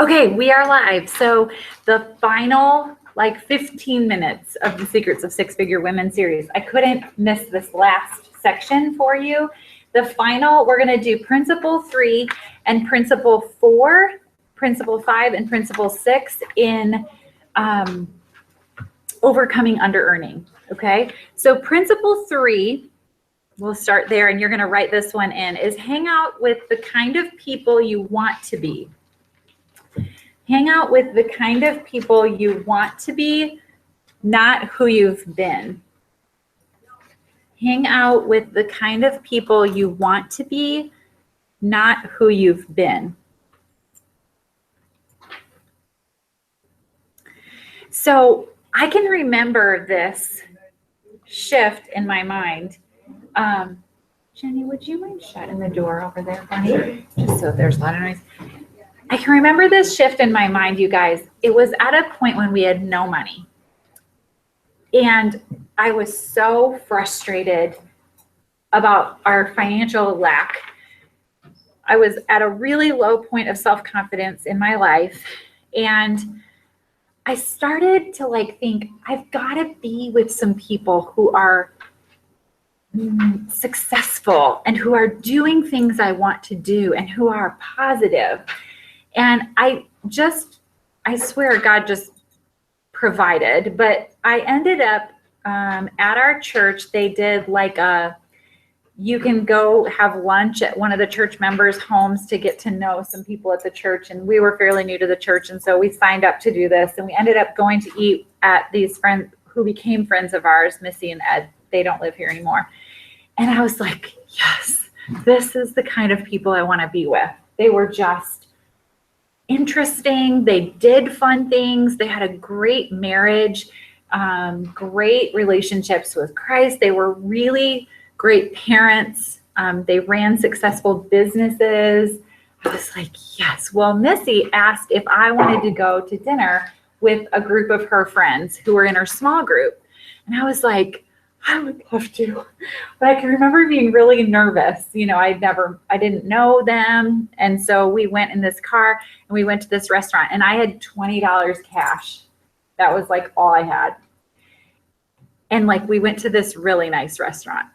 Okay, we are live. So the final 15 minutes of the Secrets of Six-Figure Women series. I couldn't miss this last section for you. The final, we're going to do Principle 3 and Principle 4, Principle 5 and Principle 6 in overcoming under-earning. Okay, so Principle 3, we'll start there, and you're going to write this one in, is hang out with the kind of people you want to be. Hang out with the kind of people you want to be, not who you've been. Hang out with the kind of people you want to be, not who you've been. So I can remember this shift in my mind. Jenny, would you mind shutting the door over there, honey? Just so there's a lot of noise. I can remember this shift in my mind, you guys. It was at a point when we had no money. And I was so frustrated about our financial lack. I was at a really low point of self-confidence in my life. And I started to think, I've got to be with some people who are successful and who are doing things I want to do and who are positive. And I swear God just provided, but I ended up at our church. They did you can go have lunch at one of the church members' homes to get to know some people at the church. And we were fairly new to the church. And so we signed up to do this, and we ended up going to eat at these friends who became friends of ours, Missy and Ed. They don't live here anymore. And I was like, yes, this is the kind of people I want to be with. They were just interesting. They did fun things. They had a great marriage, great relationships with Christ. They were really great parents. They ran successful businesses. I was like, yes. Well, Missy asked if I wanted to go to dinner with a group of her friends who were in her small group. And I was like, I would love to. But I can remember being really nervous. I didn't know them. And so we went in this car and we went to this restaurant, and I had $20 cash. That was all I had. And we went to this really nice restaurant.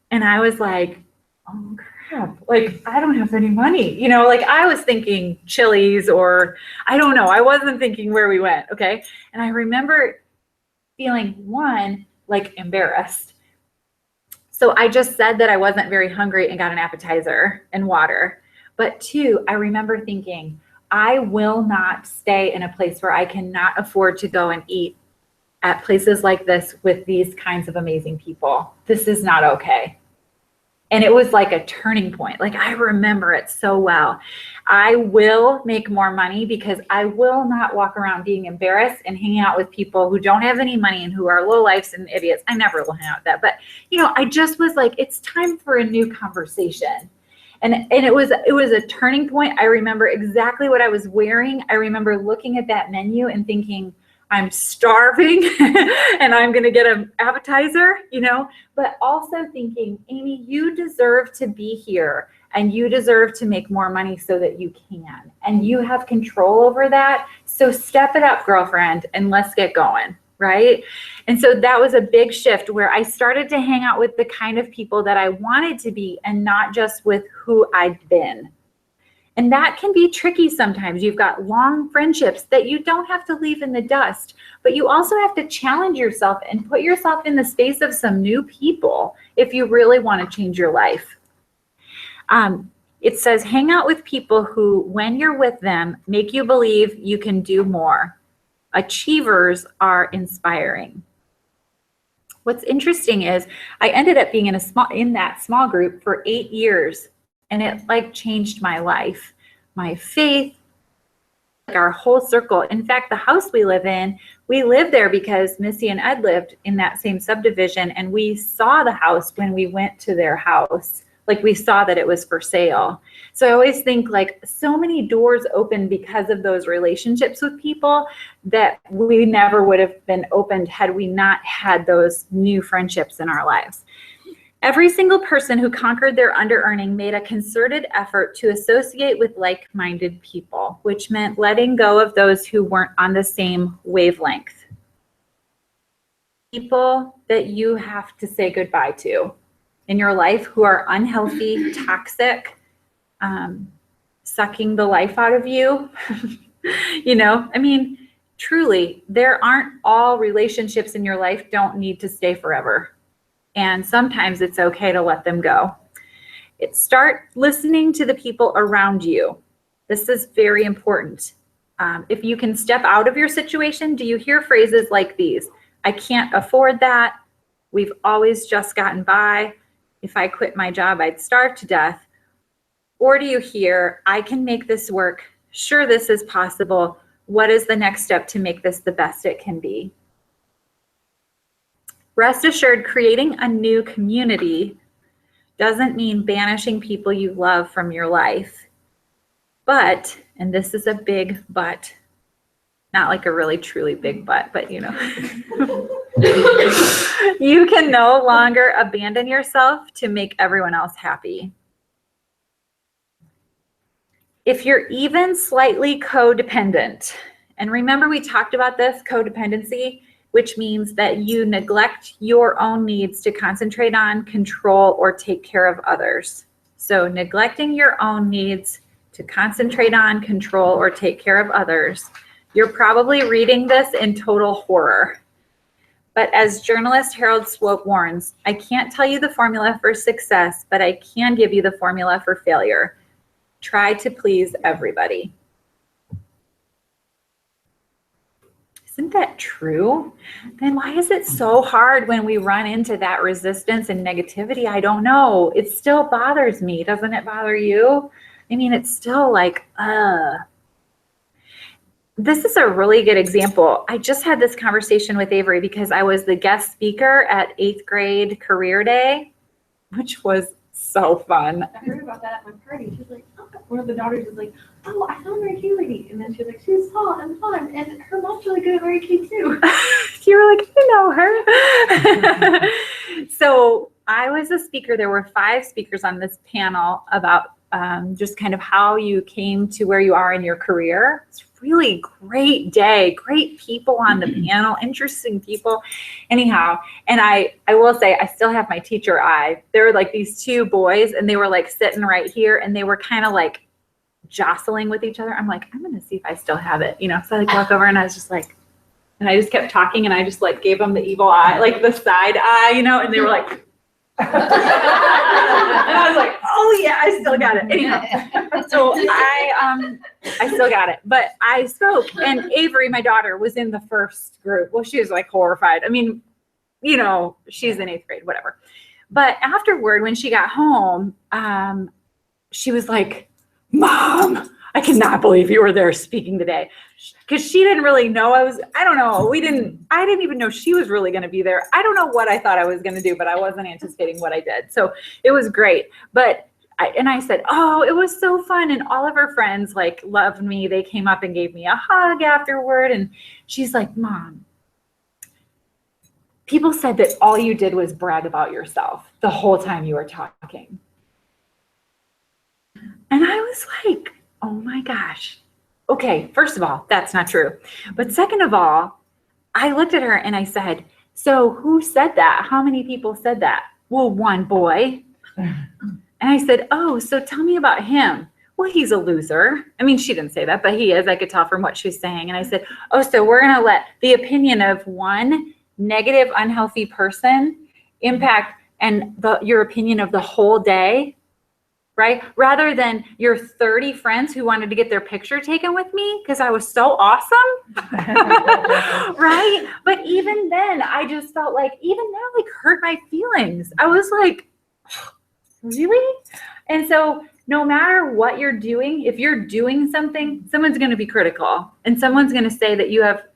And I was like, oh crap, I don't have any money. I was thinking Chili's, or I don't know. I wasn't thinking where we went. Okay. And I remember feeling embarrassed. So I just said that I wasn't very hungry and got an appetizer and water. But 2, I remember thinking, I will not stay in a place where I cannot afford to go and eat at places like this with these kinds of amazing people. This is not okay. And it was a turning point. I remember it so well. I will make more money because I will not walk around being embarrassed and hanging out with people who don't have any money and who are lowlifes and idiots. I never will hang out with that. But, I just was it's time for a new conversation. And it was a turning point. I remember exactly what I was wearing. I remember looking at that menu and thinking, I'm starving and I'm going to get an appetizer, but also thinking, Amy, you deserve to be here and you deserve to make more money so that you can, and you have control over that. So step it up, girlfriend, and let's get going. Right. And so that was a big shift where I started to hang out with the kind of people that I wanted to be and not just with who I'd been. And that can be tricky sometimes. You've got long friendships that you don't have to leave in the dust, but you also have to challenge yourself and put yourself in the space of some new people if you really want to change your life. It says, hang out with people who, when you're with them, make you believe you can do more. Achievers are inspiring. What's interesting is I ended up being in that small group for 8 years. And it changed my life, my faith, our whole circle. In fact, the house we live in, we live there because Missy and Ed lived in that same subdivision. And we saw the house when we went to their house. We saw that it was for sale. So I always think so many doors open because of those relationships with people that we never would have been opened had we not had those new friendships in our lives. Every single person who conquered their under-earning made a concerted effort to associate with like-minded people, which meant letting go of those who weren't on the same wavelength. People that you have to say goodbye to in your life who are unhealthy, toxic, sucking the life out of you. Truly, there aren't all relationships in your life don't need to stay forever. And sometimes it's okay to let them go. Start listening to the people around you. This is very important. If you can step out of your situation, do you hear phrases like these? I can't afford that. We've always just gotten by. If I quit my job, I'd starve to death. Or do you hear, I can make this work. Sure, this is possible. What is the next step to make this the best it can be? Rest assured, creating a new community doesn't mean banishing people you love from your life. But, and this is a big but, not like a really truly big but you can no longer abandon yourself to make everyone else happy. If you're even slightly codependent, and remember we talked about this, codependency, which means that you neglect your own needs to concentrate on, control, or take care of others. So neglecting your own needs to concentrate on, control, or take care of others. You're probably reading this in total horror. But as journalist Harold Swope warns, I can't tell you the formula for success, but I can give you the formula for failure. Try to please everybody. Isn't that true? Then why is it so hard when we run into that resistance and negativity? I don't know. It still bothers me. Doesn't it bother you? It's still like, This is a really good example. I just had this conversation with Avery because I was the guest speaker at 8th grade career day, which was so fun. I heard about that at my party. She's like, oh, one of the daughters was like, oh, I saw Mary Kay lady. And then she was like, she's tall and fun. And her mom's really good at Mary Kay too. You were like, I know her. So I was a speaker. There were 5 speakers on this panel about just kind of how you came to where you are in your career. It's a really great day, great people on the panel, interesting people. Anyhow, and I will say, I still have my teacher eye. There were like these 2 boys and they were like sitting right here and they were kind of like jostling with each other. I'm like, I'm going to see if I still have it, So I like walk over and I was just like, and I just kept talking and I just like gave them the evil eye, like the side eye, and they were like, and I was like, oh yeah, I still got it. Anyhow, so I still got it, but I spoke, and Avery, my daughter, was in the first group. Well, she was like horrified. She's in 8th grade, whatever. But afterward, when she got home, she was like, Mom, I cannot believe you were there speaking today. Because she didn't really know I don't know. I didn't even know she was really going to be there. I don't know what I thought I was going to do, but I wasn't anticipating what I did. So it was great. But I said, oh, it was so fun. And all of her friends like loved me. They came up and gave me a hug afterward. And she's like, Mom, people said that all you did was brag about yourself the whole time you were talking. And I was like, oh my gosh. Okay, first of all, that's not true. But second of all, I looked at her and I said, so who said that? How many people said that? Well, 1 boy. And I said, oh, so tell me about him. Well, he's a loser. She didn't say that, but he is. I could tell from what she was saying. And I said, oh, so we're going to let the opinion of 1 negative, unhealthy person impact your opinion of the whole day? Right? Rather than your 30 friends who wanted to get their picture taken with me because I was so awesome. Right? But even then, I just felt like, even that like hurt my feelings. I was like, really? And so no matter what you're doing, if you're doing something, someone's going to be critical and someone's going to say that you have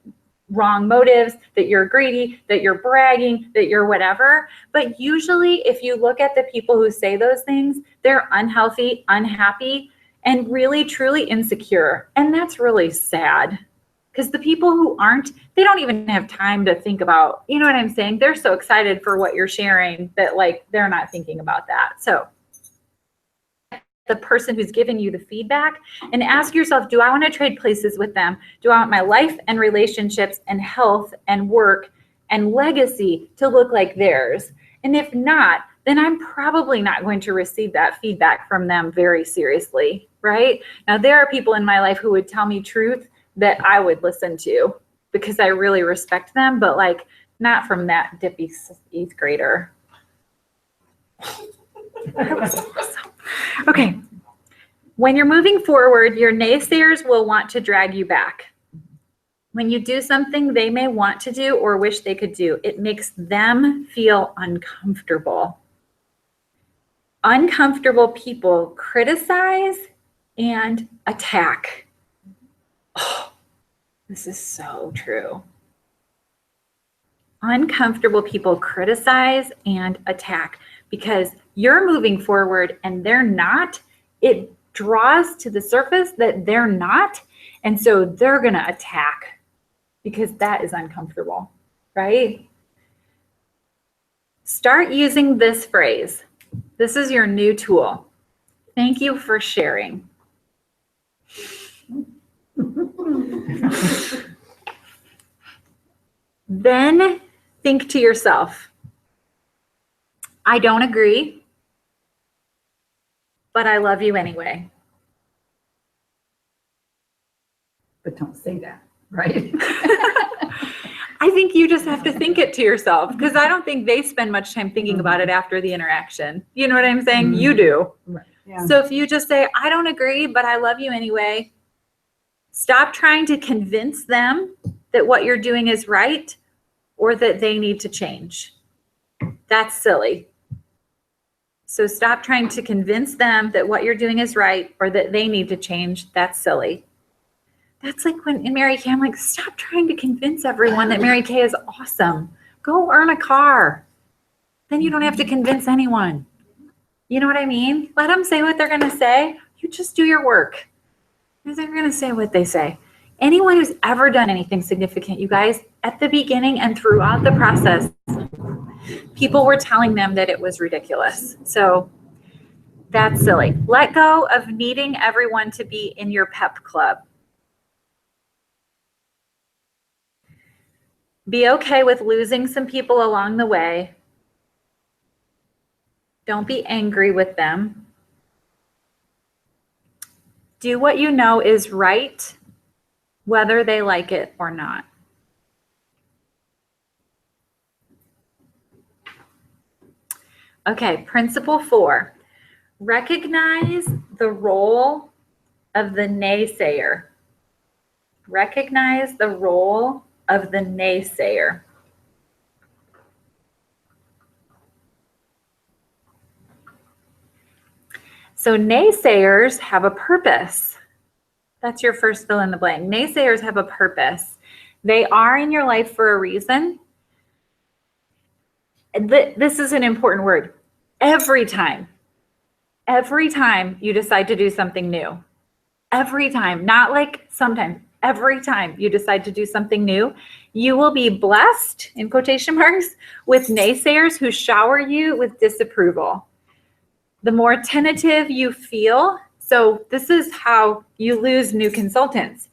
wrong motives, that you're greedy, that you're bragging, that you're whatever. But usually if you look at the people who say those things, they're unhealthy, unhappy, and really truly insecure. And that's really sad Because the people who aren't, they don't even have time to think about, you know what I'm saying? They're so excited for what you're sharing that like they're not thinking about that. So the person who's given you the feedback and ask yourself, do I want to trade places with them? Do I want my life and relationships and health and work and legacy to look like theirs? And if not, then I'm probably not going to receive that feedback from them very seriously, right? Now, there are people in my life who would tell me truth that I would listen to because I really respect them, but like not from that dippy 8th grader. That was awesome. Okay. When you're moving forward, your naysayers will want to drag you back. When you do something they may want to do or wish they could do, it makes them feel uncomfortable. Uncomfortable people criticize and attack. Oh, this is so true. Uncomfortable people criticize and attack because you're moving forward and they're not. It draws to the surface that they're not. And so they're going to attack because that is uncomfortable, right? Start using this phrase. This is your new tool. Thank you for sharing. Then think to yourself, I don't agree, but I love you anyway. But don't say that, right? I think you just have to think it to yourself because I don't think they spend much time thinking about it after the interaction. You know what I'm saying? You do. Right. Yeah. So if you just say, I don't agree, but I love you anyway, stop trying to convince them that what you're doing is right or that they need to change. That's silly. So stop trying to convince them that what you're doing is right or that they need to change. That's silly. That's like when in Mary Kay, I'm like, stop trying to convince everyone that Mary Kay is awesome. Go earn a car. Then you don't have to convince anyone. You know what I mean? Let them say what they're going to say. You just do your work. They're going to say what they say. Anyone who's ever done anything significant, you guys, at the beginning and throughout the process, people were telling them that it was ridiculous. So that's silly. Let go of needing everyone to be in your pep club. Be okay with losing some people along the way. Don't be angry with them. Do what you know is right, whether they like it or not. Okay, principle 4. Recognize the role of the naysayer. Recognize the role of the naysayer. So naysayers have a purpose. That's your first fill in the blank. Naysayers have a purpose. They are in your life for a reason. This is an important word. Every time you decide to do something new, every time, not like sometimes, every time you decide to do something new, you will be blessed, in quotation marks, with naysayers who shower you with disapproval. The more tentative you feel, so this is how you lose new consultants,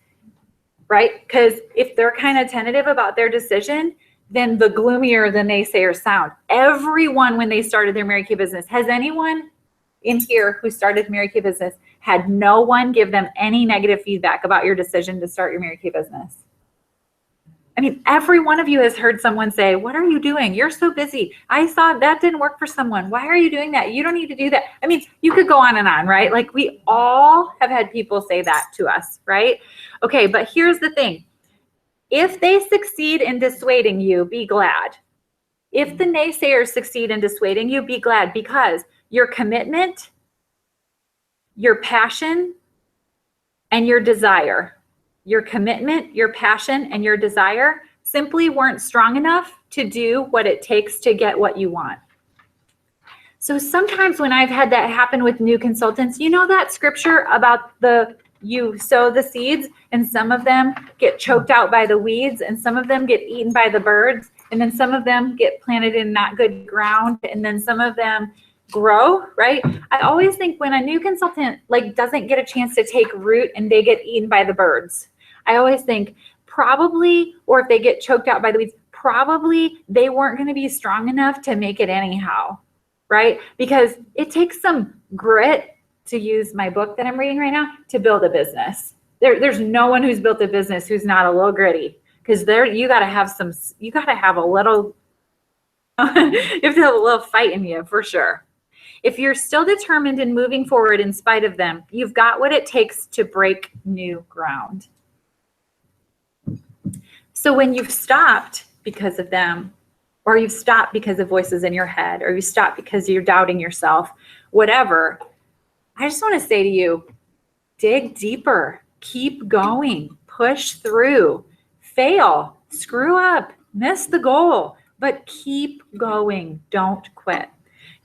right? Because if they're kind of tentative about their decision, then the gloomier the naysayers sound. Everyone, when they started their Mary Kay business, has anyone in here who started Mary Kay business had no one give them any negative feedback about your decision to start your Mary Kay business? I mean, every one of you has heard someone say, what are you doing? You're so busy. I saw that didn't work for someone. Why are you doing that? You don't need to do that. I mean, you could go on and on, right? Like we all have had people say that to us, right? Okay, but here's the thing. If they succeed in dissuading you, be glad. If the naysayers succeed in dissuading you, be glad because your commitment, your passion, and your desire, your commitment, your passion, and your desire simply weren't strong enough to do what it takes to get what you want. So sometimes when I've had that happen with new consultants, you know that scripture about the you sow the seeds, and some of them get choked out by the weeds, and some of them get eaten by the birds, and then some of them get planted in not good ground, and then some of them grow, right? I always think when a new consultant like doesn't get a chance to take root and they get eaten by the birds, I always think probably, or if they get choked out by the weeds, probably they weren't going to be strong enough to make it anyhow, right? Because it takes some grit, to use my book that I'm reading right now, to build a business. There's no one who's built a business who's not a little gritty, because you got to have a little, you have to have a little fight in you for sure. If you're still determined in moving forward in spite of them, you've got what it takes to break new ground. So when you've stopped because of them, or you've stopped because of voices in your head, or you stopped because you're doubting yourself, whatever, I just want to say to you, dig deeper, keep going, push through, fail, screw up, miss the goal, but keep going. Don't quit.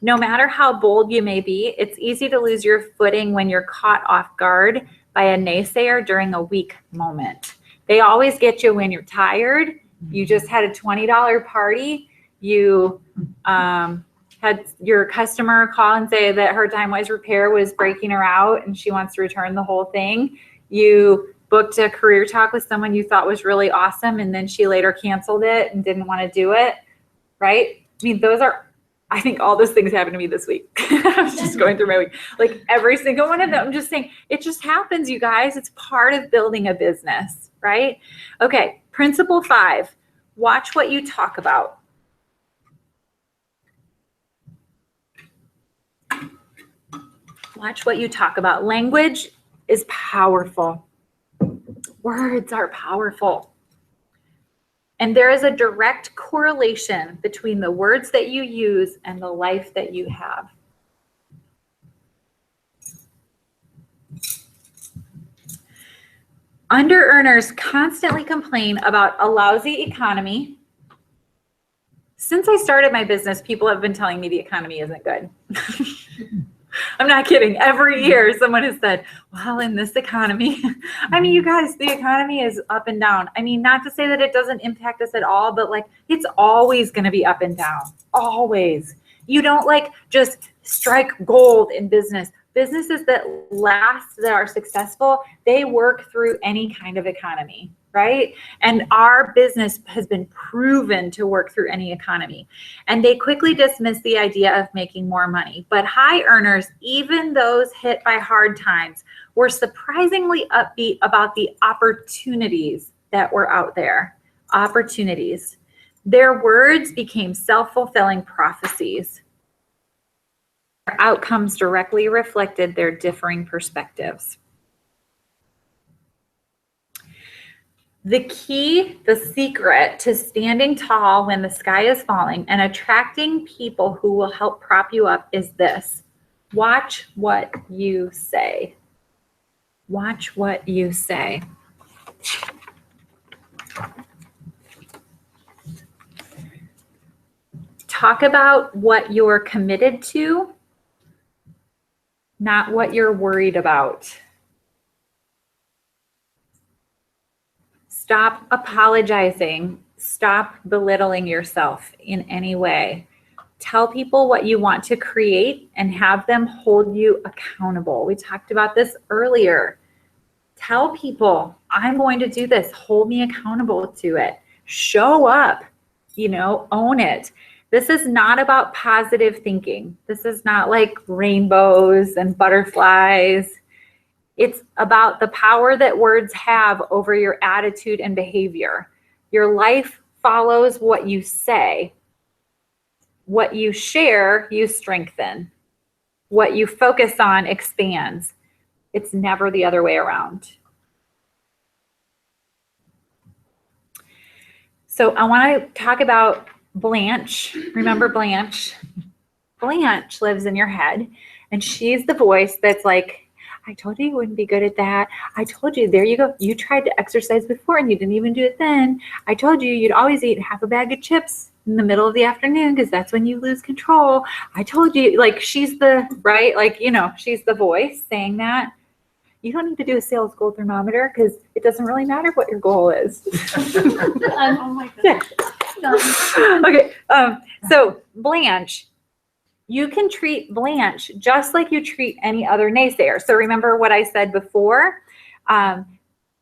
No matter how bold you may be, it's easy to lose your footing when you're caught off guard by a naysayer during a weak moment. They always get you when you're tired. You just had a $20 party. You had your customer call and say that her TimeWise repair was breaking her out and she wants to return the whole thing. You booked a career talk with someone you thought was really awesome, and then she later canceled it and didn't want to do it, right? I mean, I think all those things happened to me this week. I was just going through my week. Like every single one of them, I'm just saying, it just happens, you guys. It's part of building a business, right? Okay, principle 5, watch what you talk about. Watch what you talk about. Language is powerful. Words are powerful. And there is a direct correlation between the words that you use and the life that you have. Under-earners constantly complain about a lousy economy. Since I started my business, people have been telling me the economy isn't good. I'm not kidding. Every year someone has said, well, in this economy, I mean, you guys, the economy is up and down. I mean, not to say that it doesn't impact us at all, but like, it's always going to be up and down. Always. You don't like just strike gold in business. Businesses that last, that are successful, they work through any kind of economy, right? And our business has been proven to work through any economy. And they quickly dismiss the idea of making more money. But high earners, even those hit by hard times, were surprisingly upbeat about the opportunities that were out there. Opportunities. Their words became self-fulfilling prophecies. Their outcomes directly reflected their differing perspectives. The key, the secret to standing tall when the sky is falling and attracting people who will help prop you up is this: watch what you say. Watch what you say. Talk about what you're committed to, not what you're worried about. Stop apologizing. Stop belittling yourself in any way. Tell people what you want to create and have them hold you accountable. We talked about this earlier. Tell people, I'm going to do this. Hold me accountable to it. Show up, own it. This is not about positive thinking. This is not like rainbows and butterflies. It's about the power that words have over your attitude and behavior. Your life follows what you say. What you share, you strengthen. What you focus on expands. It's never the other way around. So I want to talk about Blanche. Remember Blanche? Blanche lives in your head, and she's the voice that's like, I told you you wouldn't be good at that. I told you, there you go. You tried to exercise before and you didn't even do it then. I told you you'd always eat half a bag of chips in the middle of the afternoon because that's when you lose control. I told you, like, she's the, right? Like, she's the voice saying that. you don't need to do a sales goal thermometer because it doesn't really matter what your goal is. Oh my goodness. Okay, so Blanche, you can treat Blanche just like you treat any other naysayer. So remember what I said before?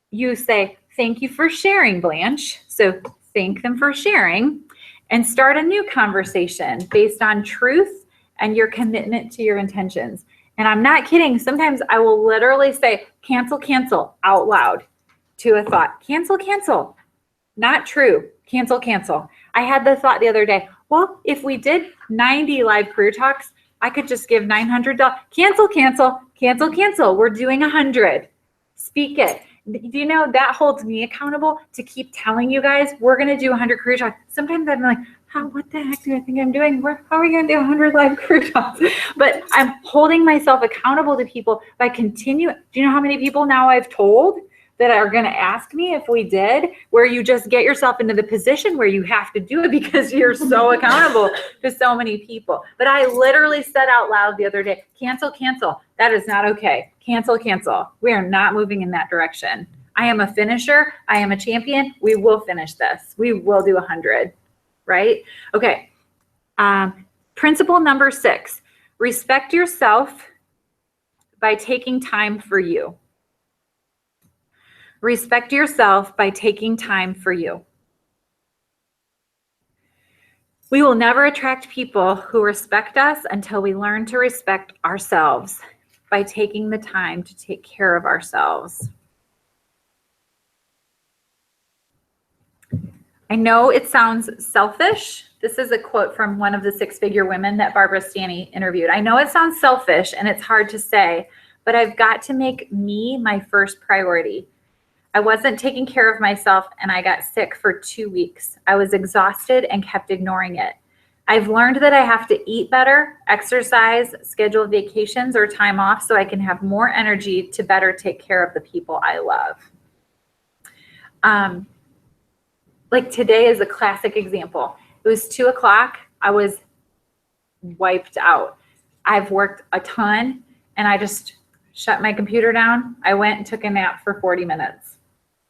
You say, thank you for sharing, Blanche. So thank them for sharing and start a new conversation based on truth and your commitment to your intentions. And I'm not kidding. Sometimes I will literally say, cancel, cancel out loud to a thought. Cancel, cancel. Not true. Cancel, cancel. I had the thought the other day, well, if we did 90 live career talks, I could just give $900. Cancel, cancel, cancel, cancel. We're doing 100. Speak it. Do you know that holds me accountable to keep telling you guys we're going to do 100 career talks? Sometimes I'm like, what the heck do I think I'm doing? How are we going to do 100 live career talks? But I'm holding myself accountable to people by continuing. Do you know how many people now I've told that are going to ask me if we did, where you just get yourself into the position where you have to do it because you're so accountable to so many people. But I literally said out loud the other day, cancel, cancel. That is not okay. Cancel, cancel. We are not moving in that direction. I am a finisher. I am a champion. We will finish this. We will do 100, right? Okay. Principle number 6, respect yourself by taking time for you. Respect yourself by taking time for you. We will never attract people who respect us until we learn to respect ourselves by taking the time to take care of ourselves. I know it sounds selfish. This is a quote from one of the 6-figure women that Barbara Stanny interviewed. I know it sounds selfish and it's hard to say, but I've got to make me my first priority. I wasn't taking care of myself and I got sick for 2 weeks. I was exhausted and kept ignoring it. I've learned that I have to eat better, exercise, schedule vacations or time off so I can have more energy to better take care of the people I love. Like today is a classic example. It was 2 o'clock. I was wiped out. I've worked a ton and I just shut my computer down. I went and took a nap for 40 minutes.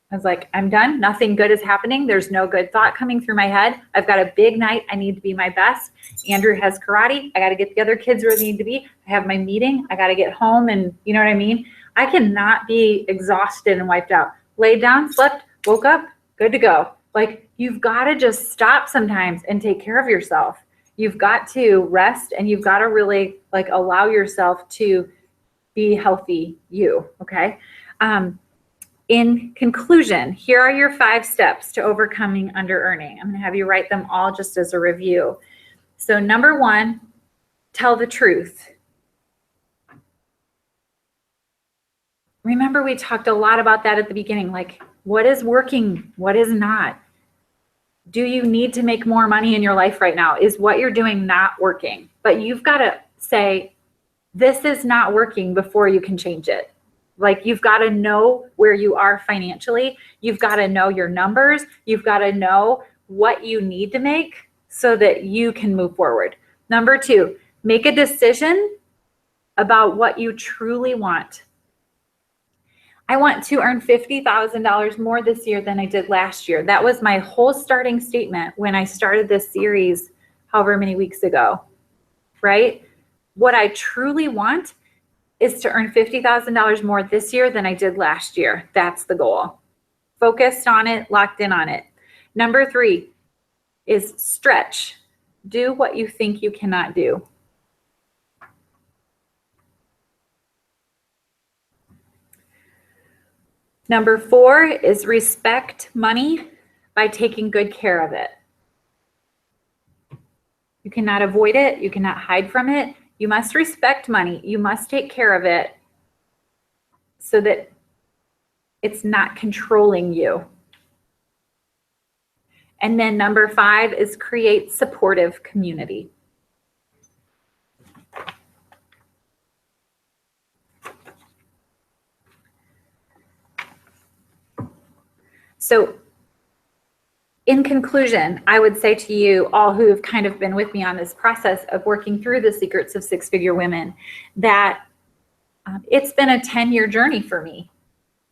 I was like, I'm done. Nothing good is happening. There's no good thought coming through my head. I've got a big night. I need to be my best. Andrew has karate. I got to get the other kids where they need to be. I have my meeting. I got to get home and you know what I mean? I cannot be exhausted and wiped out. Laid down, slept, woke up, good to go. Like you've got to just stop sometimes and take care of yourself. You've got to rest and you've got to really like allow yourself to be healthy you, okay? In conclusion, here are your 5 steps to overcoming under-earning. I'm going to have you write them all just as a review. So number 1, tell the truth. Remember, we talked a lot about that at the beginning, like what is working, what is not. Do you need to make more money in your life right now? Is what you're doing not working? But you've got to say, this is not working before you can change it. Like you've got to know where you are financially. You've got to know your numbers. You've got to know what you need to make so that you can move forward. Number 2, make a decision about what you truly want. I want to earn $50,000 more this year than I did last year. That was my whole starting statement when I started this series however many weeks ago, right? What I truly want is to earn $50,000 more this year than I did last year. That's the goal. Focused on it, locked in on it. Number 3 is stretch. Do what you think you cannot do. Number 4 is respect money by taking good care of it. You cannot avoid it. You cannot hide from it. You must respect money. You must take care of it so that it's not controlling you. And then number 5 is create supportive community. So in conclusion, I would say to you all who have kind of been with me on this process of working through the secrets of 6-figure women that It's been a 10-year journey for me.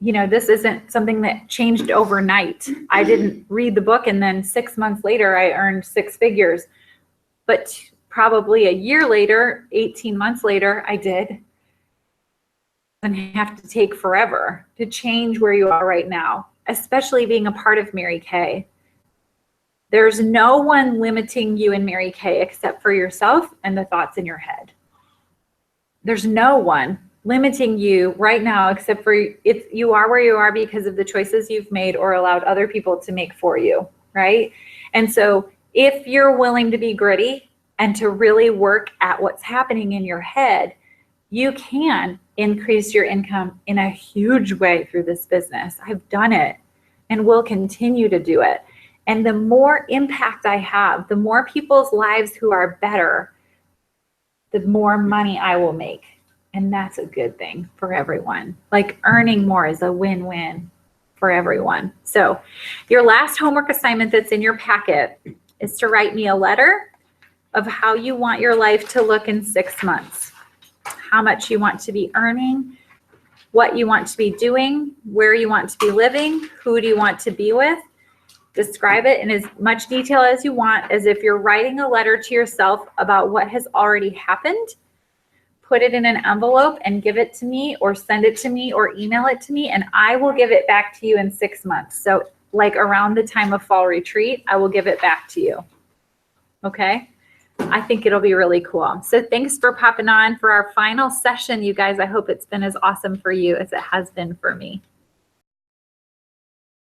You know, this isn't something that changed overnight. I didn't read the book and then 6 months later I earned six figures. But probably a year later, 18 months later, I did. And have to take forever to change where you are right now, especially being a part of Mary Kay. There's no one limiting you in Mary Kay except for yourself and the thoughts in your head. There's no one limiting you right now except for you are where you are because of the choices you've made or allowed other people to make for you, right? And so if you're willing to be gritty and to really work at what's happening in your head, you can increase your income in a huge way through this business. I've done it and will continue to do it. And the more impact I have, the more people's lives who are better, the more money I will make. And that's a good thing for everyone. Like earning more is a win-win for everyone. So your last homework assignment that's in your packet is to write me a letter of how you want your life to look in 6 months. How much you want to be earning, what you want to be doing, where you want to be living, who do you want to be with. Describe it in as much detail as you want, as if you're writing a letter to yourself about what has already happened. Put it in an envelope and give it to me, or send it to me, or email it to me, and I will give it back to you in 6 months. So like around the time of fall retreat, I will give it back to you. Okay? I think it'll be really cool. So thanks for popping on for our final session, you guys. I hope it's been as awesome for you as it has been for me.